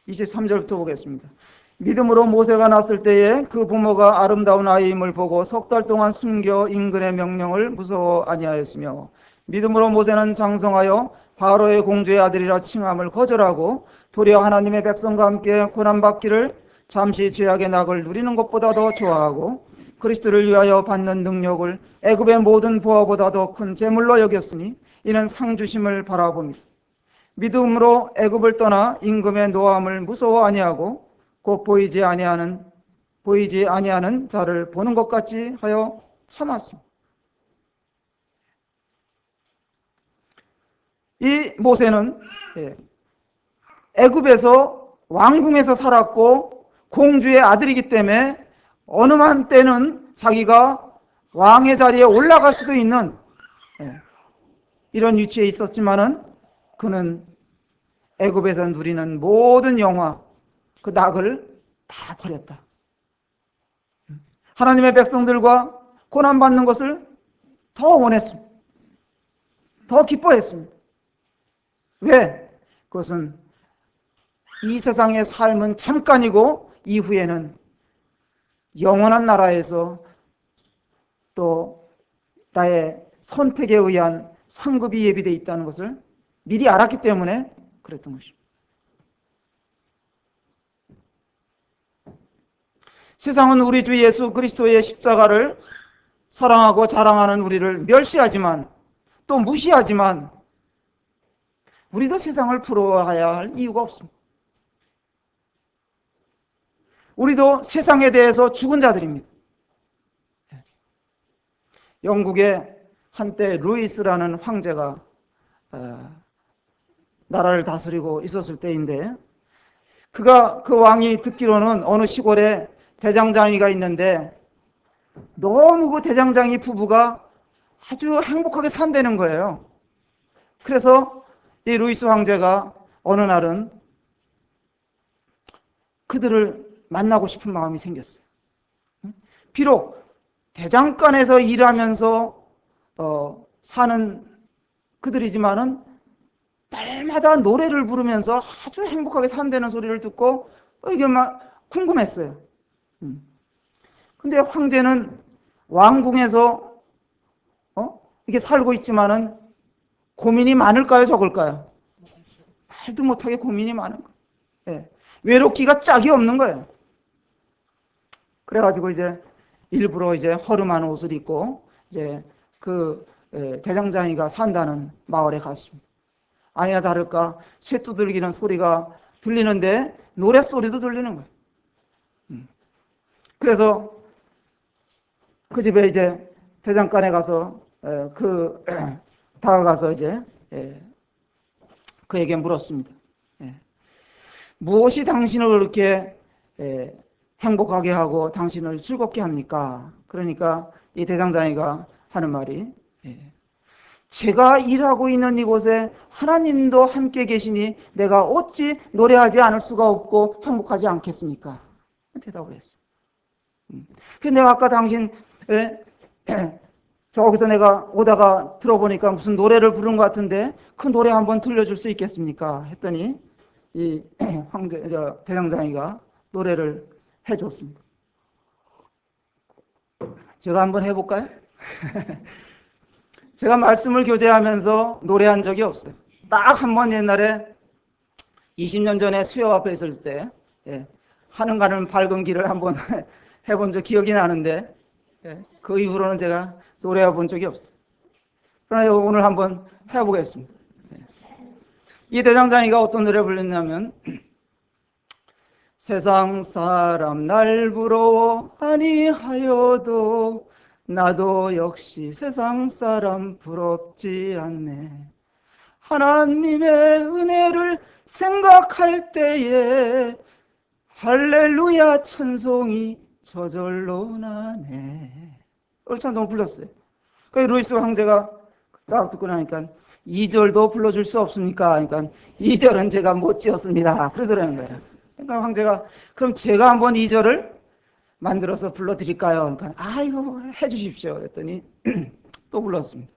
23절부터 보겠습니다. 믿음으로 모세가 났을 때에 그 부모가 아름다운 아이임을 보고 석 달 동안 숨겨 임금의 명령을 무서워 아니하였으며 믿음으로 모세는 장성하여 바로의 공주의 아들이라 칭함을 거절하고 도리어 하나님의 백성과 함께 고난받기를 잠시 죄악의 낙을 누리는 것보다 더 좋아하고 그리스도를 위하여 받는 능력을 애굽의 모든 보화보다 더 큰 재물로 여겼으니 이는 상 주심을 바라봅니다. 믿음으로 애굽을 떠나 임금의 노함을 무서워 아니하고 곧 보이지 아니하는 자를 보는 것 같이 하여 참았습니다. 이 모세는 애굽에서 왕궁에서 살았고 공주의 아들이기 때문에 어느 한때는 자기가 왕의 자리에 올라갈 수도 있는 이런 위치에 있었지만은 그는 애굽에서 누리는 모든 영화 그 낙을 다 버렸다. 하나님의 백성들과 고난받는 것을 더 원했습니다. 더 기뻐했습니다. 왜? 그것은 이 세상의 삶은 잠깐이고 이후에는 영원한 나라에서 또 나의 선택에 의한 상급이 예비되어 있다는 것을 미리 알았기 때문에 그랬던 것입니다. 세상은 우리 주 예수 그리스도의 십자가를 사랑하고 자랑하는 우리를 멸시하지만 또 무시하지만 우리도 세상을 부러워해야 할 이유가 없습니다. 우리도 세상에 대해서 죽은 자들입니다. 영국의 한때 루이스라는 황제가 나라를 다스리고 있었을 때인데, 그 왕이 듣기로는 어느 시골에 대장장이가 있는데 너무 그 대장장이 부부가 아주 행복하게 산다는 거예요. 그래서 이 루이스 황제가 어느 날은 그들을 만나고 싶은 마음이 생겼어요. 비록 대장간에서 일하면서 사는 그들이지만은 날마다 노래를 부르면서 아주 행복하게 산다는 소리를 듣고 이게 막 궁금했어요. 근데 황제는 왕궁에서 이게 살고 있지만은 고민이 많을까요, 적을까요? 말도 못하게 고민이 많은 거예요. 예. 외롭기가 짝이 없는 거예요. 그래가지고 이제 일부러 이제 허름한 옷을 입고 이제 그 대장장이가 산다는 마을에 갔습니다. 아니나 다를까 쇠 두들기는 소리가 들리는데 노래 소리도 들리는 거예요. 그래서 그 집에 이제 대장간에 가서 다가가서 이제 그에게 물었습니다. 무엇이 당신을 그렇게 행복하게 하고 당신을 즐겁게 합니까? 그러니까 이 대장장이가 하는 말이 제가 일하고 있는 이곳에 하나님도 함께 계시니 내가 어찌 노래하지 않을 수가 없고 행복하지 않겠습니까? 대답을 했어요. 근데 내가 아까 당신 저기서 내가 오다가 들어보니까 무슨 노래를 부른 것 같은데 그 노래 한번 들려줄 수 있겠습니까? 했더니 이 대장장이가 노래를 해줬습니다. 제가 한번 해볼까요? 제가 말씀을 교제하면서 노래한 적이 없어요. 딱 한 번 옛날에 20년 전에 수요 앞에 있을 때 하는 가는 밝은 길을 한번 해본 적 기억이 나는데 그 이후로는 제가 노래해 본 적이 없어요. 그러나 오늘 한번 해보겠습니다. 이 대장장이가 어떤 노래를 불렀냐면 세상 사람 날 부러워하니 하여도 나도 역시 세상 사람 부럽지 않네. 하나님의 은혜를 생각할 때에 할렐루야 찬송이 저절로 나네. 이 찬송을 불렀어요. 그래서 루이스 황제가 딱 듣고 나니까 2절도 불러줄 수 없습니까? 그러니까 2절은 제가 못 지었습니다. 그러더라는 거예요. 그러니까 황제가 그럼 제가 한번 2절을 만들어서 불러드릴까요? 그러니까 아이고 해주십시오. 그랬더니 또 불렀습니다.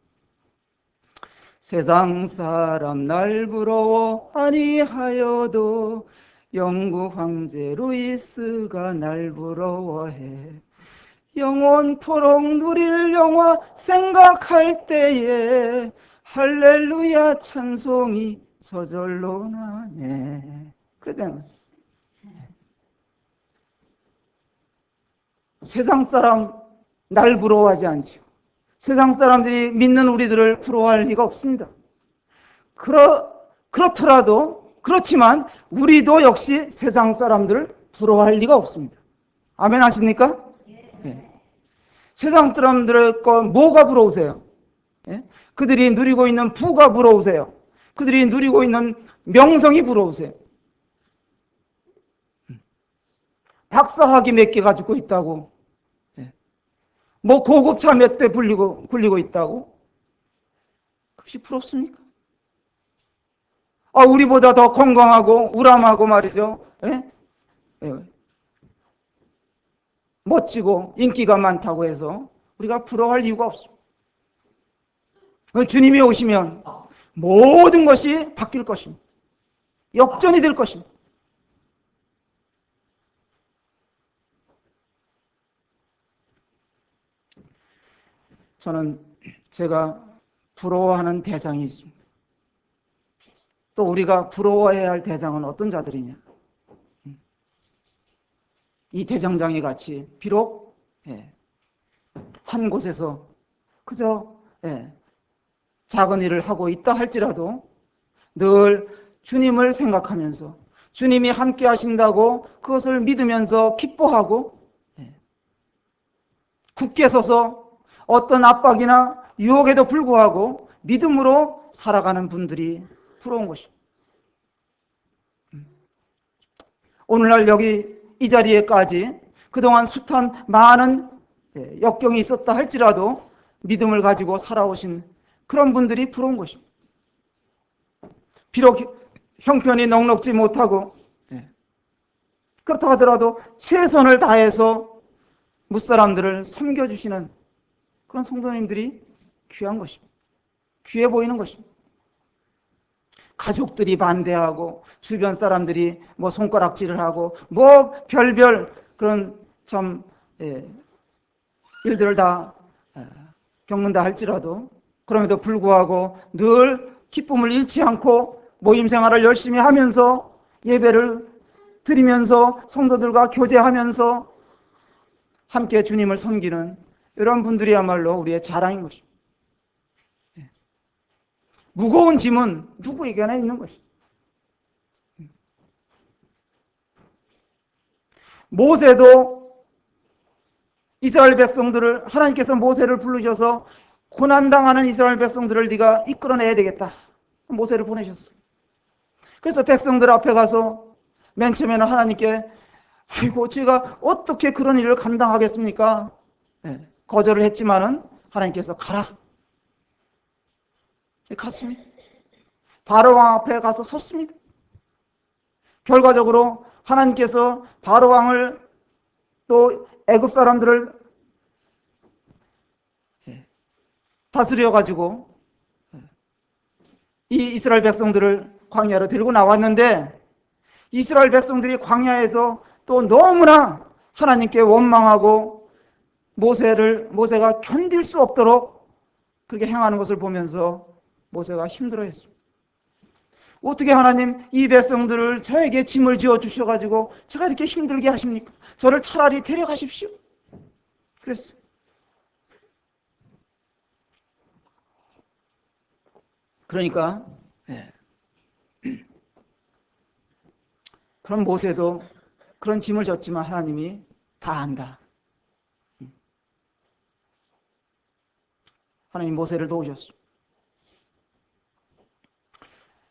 세상 사람 날 부러워하니 하여도 영국 황제 루이스가 날 부러워해. 영원토록 누릴 영화 생각할 때에 할렐루야 찬송이 저절로 나네. 그랬다는 거예요. 세상 사람 날 부러워하지 않지요. 세상 사람들이 믿는 우리들을 부러워할 리가 없습니다. 그렇지만 우리도 역시 세상 사람들을 부러워할 리가 없습니다. 아멘 하십니까? 네. 세상 사람들의 거 뭐가 부러우세요? 네? 그들이 누리고 있는 부가 부러우세요? 그들이 누리고 있는 명성이 부러우세요? 박사학위 몇 개 가지고 있다고, 뭐 고급차 몇 대 굴리고 있다고? 그것이 부럽습니까? 우리보다 더 건강하고 우람하고 말이죠. 멋지고 인기가 많다고 해서 우리가 부러워할 이유가 없습니다. 주님이 오시면 모든 것이 바뀔 것입니다. 역전이 될 것입니다. 저는 제가 부러워하는 대상이 있습니다. 또 우리가 부러워해야 할 대상은 어떤 자들이냐? 이 대장장이 같이 비록 한 곳에서 그저 작은 일을 하고 있다 할지라도 늘 주님을 생각하면서 주님이 함께 하신다고 그것을 믿으면서 기뻐하고 굳게 서서 어떤 압박이나 유혹에도 불구하고 믿음으로 살아가는 분들이 부러운 것입니다. 오늘날 여기 이 자리에까지 그동안 숱한 많은 역경이 있었다 할지라도 믿음을 가지고 살아오신 그런 분들이 부러운 것입니다. 비록 형편이 넉넉지 못하고 그렇다 하더라도 최선을 다해서 무사람들을 섬겨주시는 그런 성도님들이 귀한 것입니다. 귀해 보이는 것입니다. 가족들이 반대하고 주변 사람들이 뭐 손가락질을 하고 뭐 별별 그런 참 일들을 다 겪는다 할지라도 그럼에도 불구하고 늘 기쁨을 잃지 않고 모임 생활을 열심히 하면서 예배를 드리면서 성도들과 교제하면서 함께 주님을 섬기는 이런 분들이야말로 우리의 자랑인 것입니다. 무거운 짐은 누구에게나 있는 것입니다. 모세도 이스라엘 백성들을 하나님께서 모세를 부르셔서 고난당하는 이스라엘 백성들을 네가 이끌어내야 되겠다. 모세를 보내셨어요. 그래서 백성들 앞에 가서 맨 처음에는 하나님께 아이고 제가 어떻게 그런 일을 감당하겠습니까? 거절을 했지만은 하나님께서 가라. 갔습니다. 바로왕 앞에 가서 섰습니다. 결과적으로 하나님께서 바로왕을 또 애굽 사람들을 다스려 가지고 이 이스라엘 백성들을 광야로 데리고 나왔는데 이스라엘 백성들이 광야에서 또 너무나 하나님께 원망하고 모세가 견딜 수 없도록 그렇게 행하는 것을 보면서 모세가 힘들어했습니다. 어떻게 하나님 이 백성들을 저에게 짐을 지어 주셔가지고 제가 이렇게 힘들게 하십니까? 저를 차라리 데려가십시오. 그랬어요. 그러니까 그런 모세도 그런 짐을 졌지만 하나님이 다 안다. 하나님 모세를 도우셨습니다.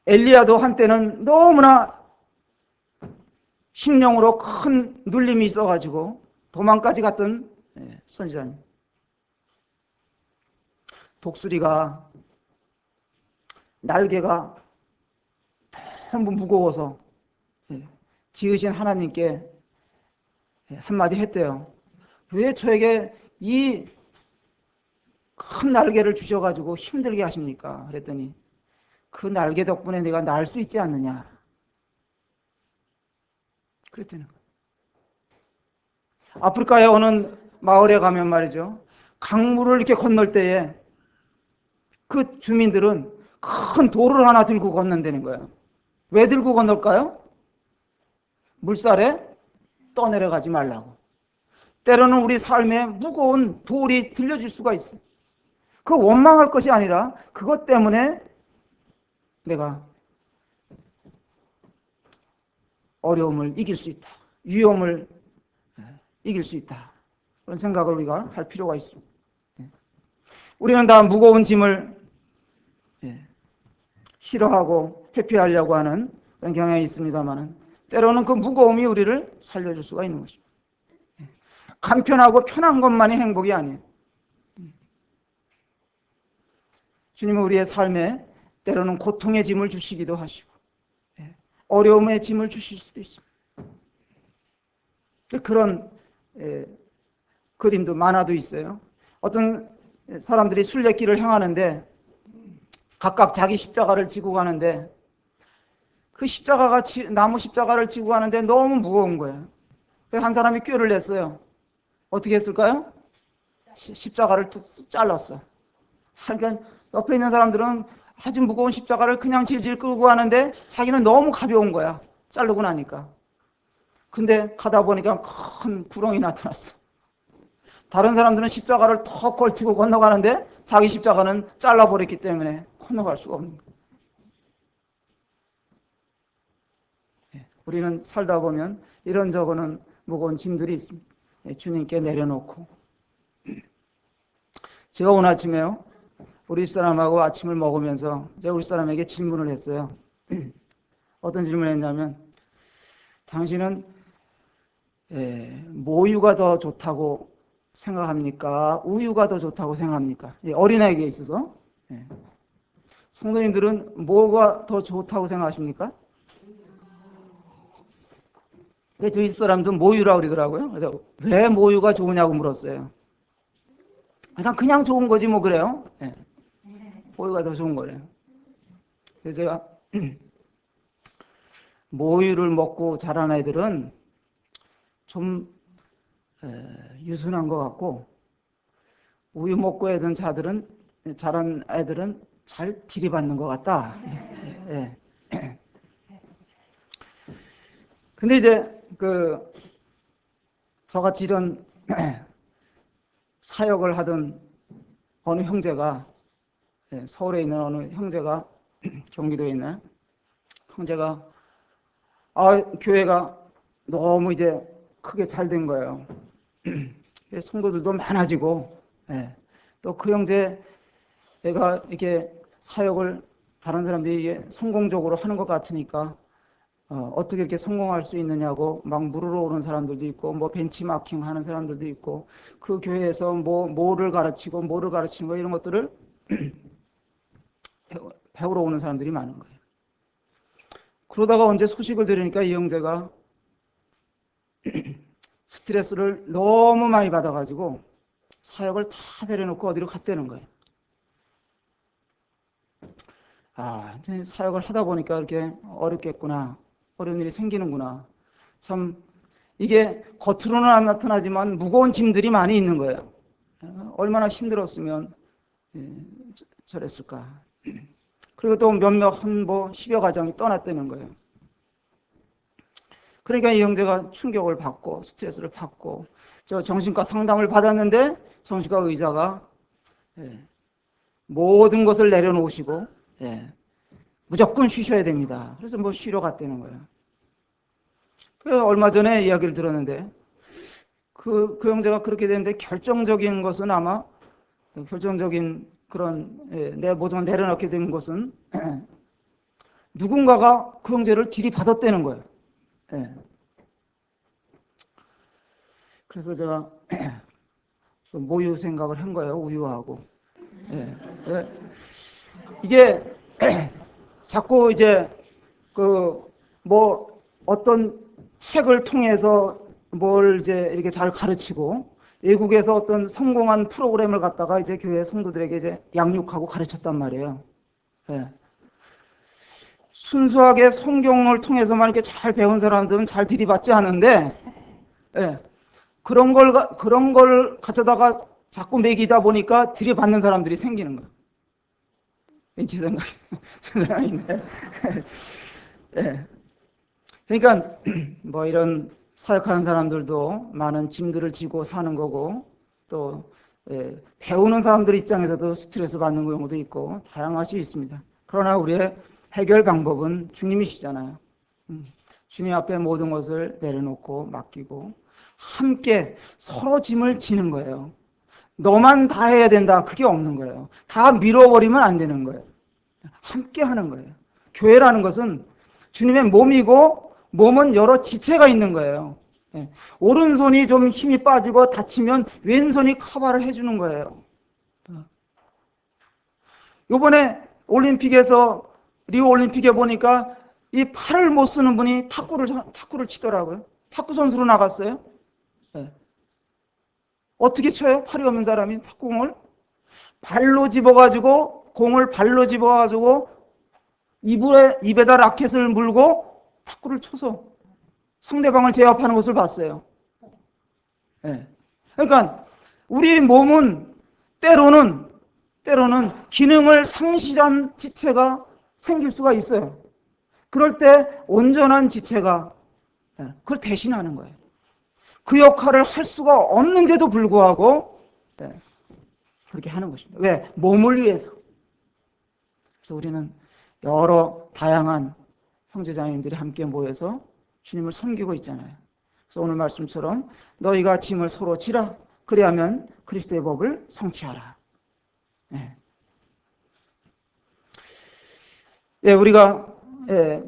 엘리야도 한때는 너무나 심령으로 큰 눌림이 있어가지고 도망까지 갔던 선지자입니다. 독수리가 날개가 너무 무거워서 지으신 하나님께 한마디 했대요. 왜 저에게 이 큰 날개를 주셔가지고 힘들게 하십니까? 그랬더니 그 날개 덕분에 내가 날 수 있지 않느냐. 그랬더니 아프리카의 어느 마을에 가면 말이죠. 강물을 이렇게 건널 때에 그 주민들은 큰 돌을 하나 들고 건넌다는 거예요. 왜 들고 건널까요? 물살에 떠내려가지 말라고. 때로는 우리 삶에 무거운 돌이 들려질 수가 있어요. 그 원망할 것이 아니라 그것 때문에 내가 어려움을 이길 수 있다. 위험을 이길 수 있다. 그런 생각을 우리가 할 필요가 있습니다. 우리는 다 무거운 짐을 싫어하고 회피하려고 하는 그런 경향이 있습니다만 때로는 그 무거움이 우리를 살려줄 수가 있는 것입니다. 간편하고 편한 것만이 행복이 아니에요. 주님은 우리의 삶에 때로는 고통의 짐을 주시기도 하시고 어려움의 짐을 주실 수도 있습니다. 그런 그림도 만화도 있어요. 어떤 사람들이 순례길을 행하는데 각각 자기 십자가를 지고 가는데 그 십자가가 나무 십자가를 지고 가는데 너무 무거운 거예요. 그래서 한 사람이 꾀를 냈어요. 어떻게 했을까요? 십자가를 툭 잘랐어. 그러니까 옆에 있는 사람들은 아주 무거운 십자가를 그냥 질질 끌고 가는데 자기는 너무 가벼운 거야. 자르고 나니까. 근데 가다 보니까 큰 구렁이 나타났어. 다른 사람들은 십자가를 턱 걸치고 건너가는데 자기 십자가는 잘라버렸기 때문에 건너갈 수가 없는 거야. 우리는 살다 보면 이런저런 무거운 짐들이 있습니다. 주님께 내려놓고 제가 오늘 아침에요 우리 집사람하고 아침을 먹으면서 제가 우리 사람에게 질문을 했어요. 어떤 질문을 했냐면, 당신은 모유가 더 좋다고 생각합니까? 우유가 더 좋다고 생각합니까? 어린아이에게 있어서. 성도님들은 뭐가 더 좋다고 생각하십니까? 저희 사람도 모유라고 그러더라고요. 그래서 왜 모유가 좋으냐고 물었어요. 그냥 좋은 거지 뭐 그래요. 모유가 더 좋은 거래요. 그래서 제가 모유를 먹고 자란 애들은 좀 유순한 것 같고, 우유 먹고 자란 애들은 잘 들이받는 것 같다. 근데 이제 저같이 이런 사역을 하던 어느 형제가, 서울에 있는 어느 형제가, 경기도에 있는 형제가, 교회가 너무 이제 크게 잘 된 거예요. 성도들도 많아지고, 또 그 형제가 이렇게 사역을 다른 사람들이 성공적으로 하는 것 같으니까 어떻게 이렇게 성공할 수 있느냐고 막 물으러 오는 사람들도 있고, 뭐 벤치마킹 하는 사람들도 있고, 그 교회에서 뭐를 가르치고 뭐를 가르치는 거 이런 것들을 배우러 오는 사람들이 많은 거예요. 그러다가 언제 소식을 들으니까 이 형제가 스트레스를 너무 많이 받아가지고 사역을 다 내려놓고 어디로 갔다는 거예요. 사역을 하다 보니까 이렇게 어렵겠구나. 어려운 일이 생기는구나. 참 이게 겉으로는 안 나타나지만 무거운 짐들이 많이 있는 거예요. 얼마나 힘들었으면 저랬을까. 그리고 또 몇몇 10여 가정이 떠났다는 거예요. 그러니까 이 형제가 충격을 받고 스트레스를 받고, 저 정신과 상담을 받았는데 정신과 의사가 모든 것을 내려놓으시고 무조건 쉬셔야 됩니다. 그래서 쉬러 갔다는 거예요. 얼마 전에 이야기를 들었는데 그 형제가 그렇게 됐는데 결정적인 것은 아마 결정적인 그런 내 모습을 내려놓게 된 것은 누군가가 그 형제를 들이받았다는 거예요. 그래서 제가 모유 생각을 한 거예요. 우유하고. 이게 자꾸 이제 어떤 책을 통해서 뭘 이제 이렇게 잘 가르치고, 외국에서 어떤 성공한 프로그램을 갖다가 이제 교회 성도들에게 이제 양육하고 가르쳤단 말이에요. 순수하게 성경을 통해서만 이렇게 잘 배운 사람들은 잘 들이받지 않은데, 그런 걸 가져다가 자꾸 먹이다 보니까 들이받는 사람들이 생기는 거예요. 제 생각인데. 그러니까 이런 사역하는 사람들도 많은 짐들을 지고 사는 거고, 또 배우는 사람들 입장에서도 스트레스 받는 경우도 있고 다양할 수 있습니다. 그러나 우리의 해결 방법은 주님이시잖아요. 주님 앞에 모든 것을 내려놓고 맡기고 함께 서로 짐을 지는 거예요. 너만 다 해야 된다, 그게 없는 거예요. 다 밀어버리면 안 되는 거예요. 함께 하는 거예요. 교회라는 것은 주님의 몸이고, 몸은 여러 지체가 있는 거예요. 오른손이 좀 힘이 빠지고 다치면 왼손이 커버를 해주는 거예요. 이번에 리오 올림픽에 보니까 이 팔을 못 쓰는 분이 탁구를 치더라고요. 탁구 선수로 나갔어요. 어떻게 쳐요? 팔이 없는 사람이 탁구공을? 공을 발로 집어가지고 입에다 라켓을 물고 탁구를 쳐서 상대방을 제압하는 것을 봤어요. 그러니까 우리 몸은 때로는 기능을 상실한 지체가 생길 수가 있어요. 그럴 때 온전한 지체가 그걸 대신하는 거예요. 그 역할을 할 수가 없는데도 불구하고 그렇게 하는 것입니다. 왜? 몸을 위해서. 그래서 우리는 여러 다양한 형제자매님들이 함께 모여서 주님을 섬기고 있잖아요. 그래서 오늘 말씀처럼 너희가 짐을 서로 지라, 그리하면 그리스도의 법을 성취하라. 우리가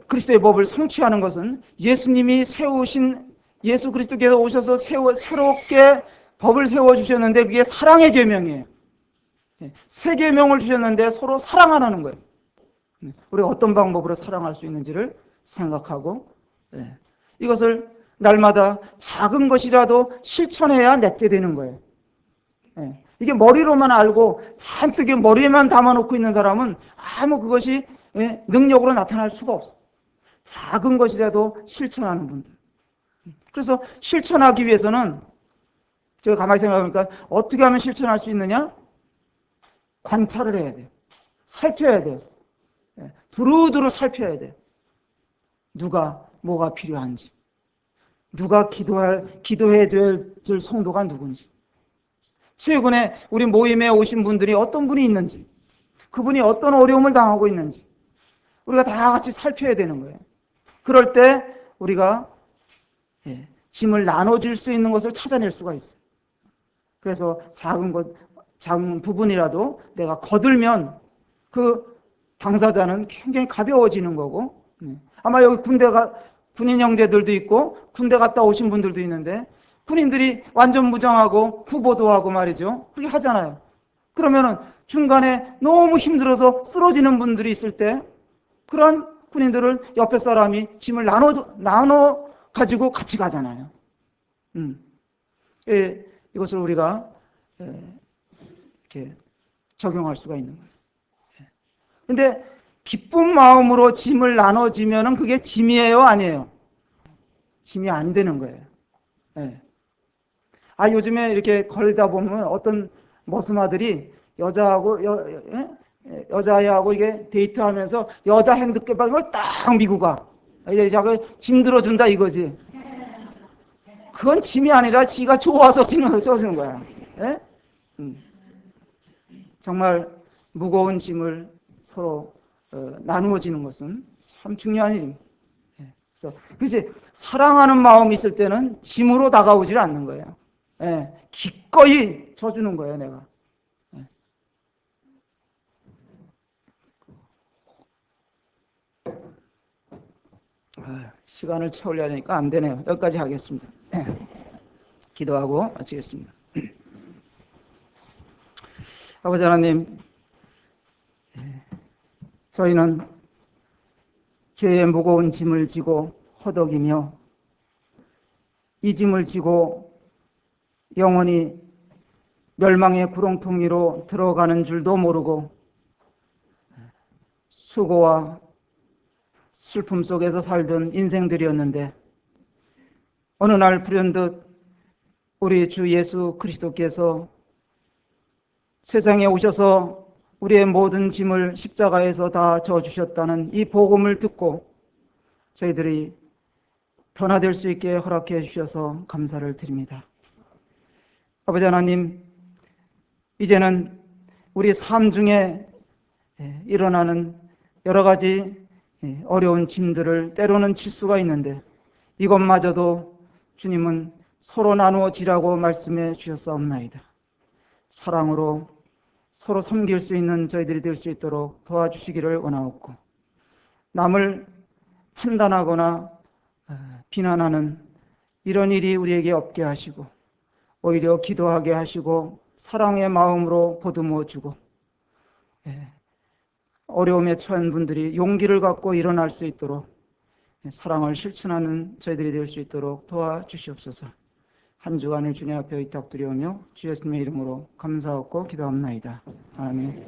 그리스도의 법을 성취하는 것은 예수님이 세우신 예수 그리스도께서 오셔서 새롭게 법을 세워주셨는데 그게 사랑의 계명이에요. 새 계명을 주셨는데 서로 사랑하라는 거예요. 우리가 어떤 방법으로 사랑할 수 있는지를 생각하고 이것을 날마다 작은 것이라도 실천해야 맺게 되는 거예요. 이게 머리로만 알고 잔뜩 머리에만 담아놓고 있는 사람은 아무 그것이 능력으로 나타날 수가 없어요. 작은 것이라도 실천하는 분들. 그래서 실천하기 위해서는 제가 가만히 생각해보니까 어떻게 하면 실천할 수 있느냐? 관찰을 해야 돼요. 살펴야 돼요. 두루두루 살펴야 돼요. 누가 뭐가 필요한지, 누가 기도해 줄 성도가 누군지, 최근에 우리 모임에 오신 분들이 어떤 분이 있는지, 그분이 어떤 어려움을 당하고 있는지 우리가 다 같이 살펴야 되는 거예요. 그럴 때 우리가 짐을 나눠줄 수 있는 것을 찾아낼 수가 있어요. 그래서 작은 부분이라도 내가 거들면 그 당사자는 굉장히 가벼워지는 거고, 아마 여기 군인 형제들도 있고 군대 갔다 오신 분들도 있는데 군인들이 완전 무장하고 구보도 하고 말이죠. 그렇게 하잖아요. 그러면은 중간에 너무 힘들어서 쓰러지는 분들이 있을 때 그런 군인들을 옆에 사람이 짐을 나눠 가지고 같이 가잖아요. 이것을 우리가 이렇게 적용할 수가 있는 거예요. 근데 기쁜 마음으로 짐을 나눠주면은 그게 짐이에요, 아니에요? 짐이 안 되는 거예요. 요즘에 이렇게 걸다 보면 어떤 머스마들이 여자애하고 이게 데이트하면서 여자 핸드백을 딱 미고 가. 이제 짐 들어준다 이거지. 그건 짐이 아니라 지가 좋아서 써주는 거야. 정말 무거운 짐을 서로 나누어지는 것은 참 중요한 일입니다. 그래서 사랑하는 마음이 있을 때는 짐으로 다가오질 않는 거예요. 기꺼이 져주는 거예요, 내가. 시간을 채우려니까 안 되네요. 여기까지 하겠습니다. 기도하고 마치겠습니다. 아버지 하나님, 저희는 죄의 무거운 짐을 지고 허덕이며 이 짐을 지고 영원히 멸망의 구렁텅이로 들어가는 줄도 모르고 수고와 슬픔 속에서 살던 인생들이었는데 어느 날 불현듯 우리 주 예수 그리스도께서 세상에 오셔서 우리의 모든 짐을 십자가에서 다 져주셨다는 이 복음을 듣고 저희들이 변화될 수 있게 허락해 주셔서 감사를 드립니다. 아버지 하나님, 이제는 우리 삶 중에 일어나는 여러 가지 어려운 짐들을 때로는 질 수가 있는데 이것마저도 주님은 서로 나누어 지라고 말씀해 주셨사옵나이다. 사랑으로 서로 섬길 수 있는 저희들이 될 수 있도록 도와주시기를 원하옵고 남을 판단하거나 비난하는 이런 일이 우리에게 없게 하시고 오히려 기도하게 하시고 사랑의 마음으로 보듬어 주고 어려움에 처한 분들이 용기를 갖고 일어날 수 있도록 사랑을 실천하는 저희들이 될 수 있도록 도와주시옵소서. 한 주간을 주님 앞에 의탁드리오며 주 예수님의 이름으로 감사하고 기도합나이다. 아멘.